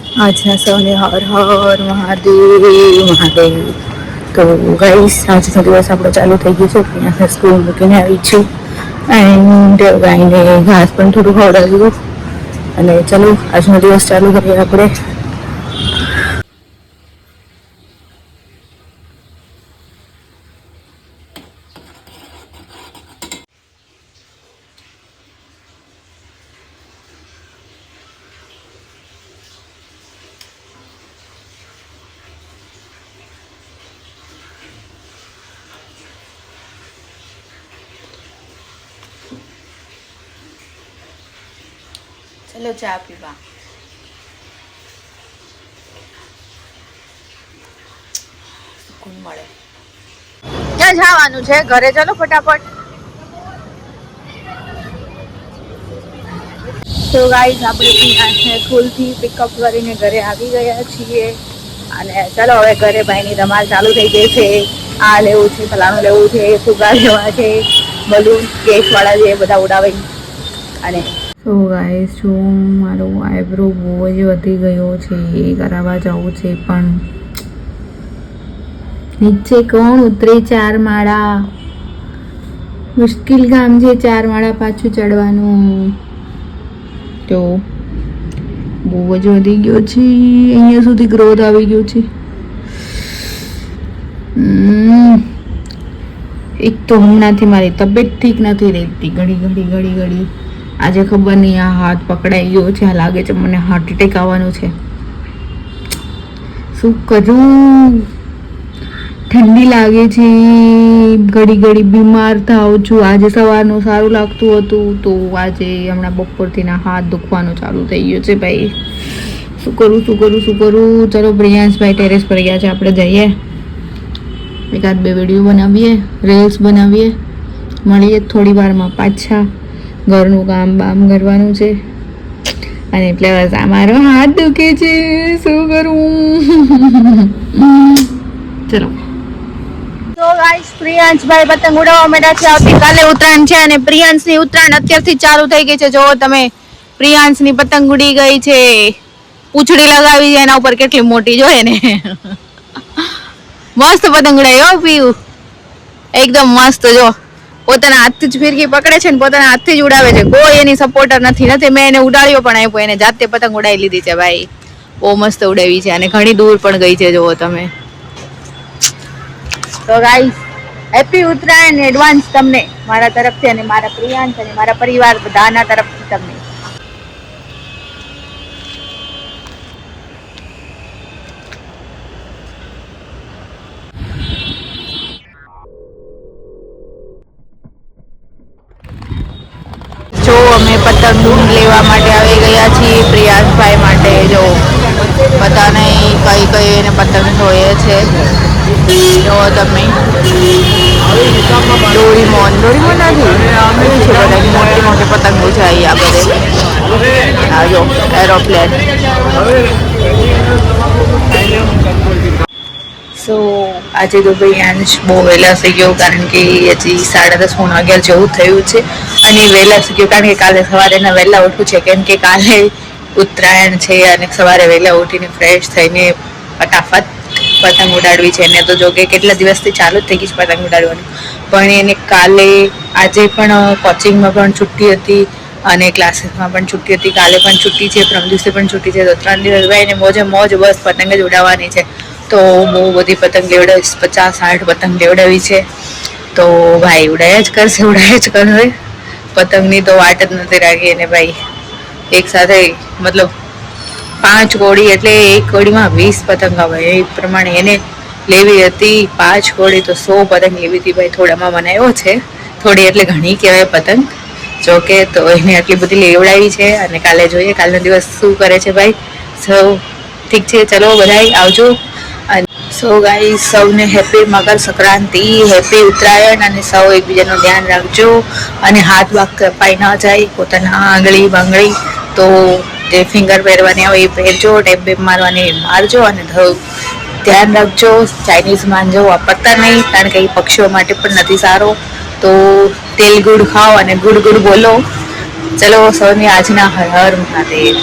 अच्छा सोने हर हर महादेव महादेव। तो गाइस आज દિવસ આપણો ચાલુ થઈ ગયો છે ત્યાં સ્કૂલ મૂકીને આવી છું એન્ડ ગાયને ઘાસ પણ થોડું ખવડાવ્યું અને ચલો આજનો દિવસ ચાલુ કરીએ આપણે। चलो चा पीवा सुकून મળે। ક્યાં જવાનું છે? ઘરે ચલો ફટાફટ। તો ગાઈસ આપણે અહીંયા સ્કૂલથી પિકઅપ કરીને ઘરે આવી ગયા છીએ અને ચલો હવે ઘરે ભાઈની ધમાલ ચાલુ થઈ ગઈ છે। આ લેવું છે, ફલાણું લેવું છે, ફુગા લેવા છે, બલૂન કેસવાળા છે બધા ઉડાવે અને તો ગાઈસ જો મારો આઈબ્રો બહુ જ વધી ગયો છે, એ કરાવવા જવું છે પણ નીચે કોણ ઉતરે 4 માળા? મુશ્કેલ કામ છે 4 માળા પાછું ચડવાનું। તો બહુ જ વધી ગયો છે, અહીંયા સુધી ગ્રોથ આવી ગયો છે। એક તો હમણાંથી મારી તબિયત ઠીક નથી રહેતી, ઘડી આજે ખબર નહીં આ હાથ પકડાઈ ગયો છે, લાગે છે મને હાર્ટ એટેક આવવાનું છે। શું કરું? ઠંડી લાગે છે, ઘડી બીમાર થાઉં છું। આજે સવારનું સારું લાગતું હતું તો આજે હમણાં બપોરથી ના હાથ દુખવાનું ચાલુ થઈ ગયું છે ભાઈ। શું કરું? ચલો પ્રિયાંશભાઈ ટેરેસ પર ગયા છે, આપણે જઈએ, એકાદ બે વિડીયો બનાવીએ, રીલ્સ બનાવીએ, મળીએ થોડી વારમાં પાછા। ઘરનું કામ બામ કરવાનું છે અને પ્લસ અમારો હાથ દુખે છે, શું કરું? ચલો તો ગાઈસ પ્રિયાંશભાઈ પતંગ ઉડાવવા માંડ્યા છે। આવતીકાલે ઉત્તરાયણ છે અને પ્રિયાંશની ઉત્તરાયણ અત્યારથી ચાલુ થઈ ગઈ છે। જો તમે પ્રિયાંશની પતંગ ઉડી ગઈ છે, પૂંછડી લગાવી છે એના ઉપર, કેટલી મોટી જોઈએ ને। મસ્ત પતંગ ઉડાવી હો પીયું, એકદમ મસ્ત। જો પોતાના હાથથી જ ફિરકી પકડે છે ને પોતાના હાથથી જ ઉડાવે છે, કોઈ એની સપોર્ટર નથી। મેં એને ઉડાડ્યો પણ આપ્યો, એને જાતે પતંગ ઉડાવી લીધી છે ભાઈ, બહુ મસ્ત ઉડાવી છે અને ઘણી દૂર પણ ગઈ છે જુઓ તમે। તો ગાઈસ હેપી ઉત્તરાયણ એડવાન્સ તમને મારા તરફથી અને મારા પ્રિયાંશ અને મારા પરિવાર બધાના તરફથી તમને। જો અમે પતંગ લેવા માટે આવી ગયા છીએ પ્રિયાંશભાઈ માટે। જો બધાને કઈ એને પતંગ જોઈએ છે, જો તમે ડોરીમોન નથી, મોટી પતંગો છે અહીંયા બધે। આ જો એરોપ્લેન। સો આજે તો ભાઈ અંશ બહુ વહેલા થઈ ગયો, કારણ કે હજી 10:30 જેવું થયું છે અને વહેલા થઈ ગયો કારણ કે કાલે સવારે વહેલા ઉઠવું છે, કેમ કે કાલે ઉત્તરાયણ છે અને સવારે વહેલા ઉઠીને ફ્રેશ થઈને ફટાફટ પતંગ ઉડાડવી છે। એને તો જો કે કેટલા દિવસથી ચાલુ જ થઈ ગઈ છે પતંગ ઉડાડવાનું, પણ એને કાલે આજે પણ કોચિંગમાં પણ છુટ્ટી હતી અને ક્લાસીસમાં પણ છુટ્ટી હતી, કાલે પણ છુટ્ટી છે, પરમ દિવસે પણ છુટ્ટી છે। તો 3 દિવસ ભાઈને મોજ બસ પતંગ જ ઉડાવવાની છે। તો બહુ બધી પતંગ લેવડાવીશ, 50-60 પતંગ લેવડાવી છે। તો ભાઈ ઉડાયા જ કરશે। પતંગની તો વાટ જ નથી રાખી એને ભાઈ। એક સાથે મતલબ 5 કોડી એટલે એક કોડીમાં 20 પતંગ આવે, એ પ્રમાણે એને લેવી હતી 5 કોડી તો 100 પતંગ લેવી હતી ભાઈ। થોડામાં બનાવ્યો છે, થોડી એટલે ઘણી કહેવાય પતંગ, જોકે તો એને આટલી બધી લેવડાવી છે અને કાલે જોઈએ કાલનો દિવસ શું કરે છે ભાઈ। સૌ ઠીક છે, ચલો બધાય આવજો। સો ગાઈસ સૌને હેપી મકર સંક્રાંતિ, હેપી ઉત્તરાયણ અને સૌ એકબીજાનું ધ્યાન રાખજો અને હાથ વાગ કપાઈ ન જાય, પોતાના આંગળી બાંગળી તો જે ફિંગર પહેરવાની આવે એ પહેરજો, ટેપ મારવાની મારજો અને ધ્યાન રાખજો। ચાઇનીઝ માંજો વાપરતા નહીં, કારણ કે એ પક્ષીઓ માટે પણ નથી સારો। તો તેલ ગુડ ખાઓ અને ગુડ બોલો। ચલો સૌને આજના હર હર મહાદેવ।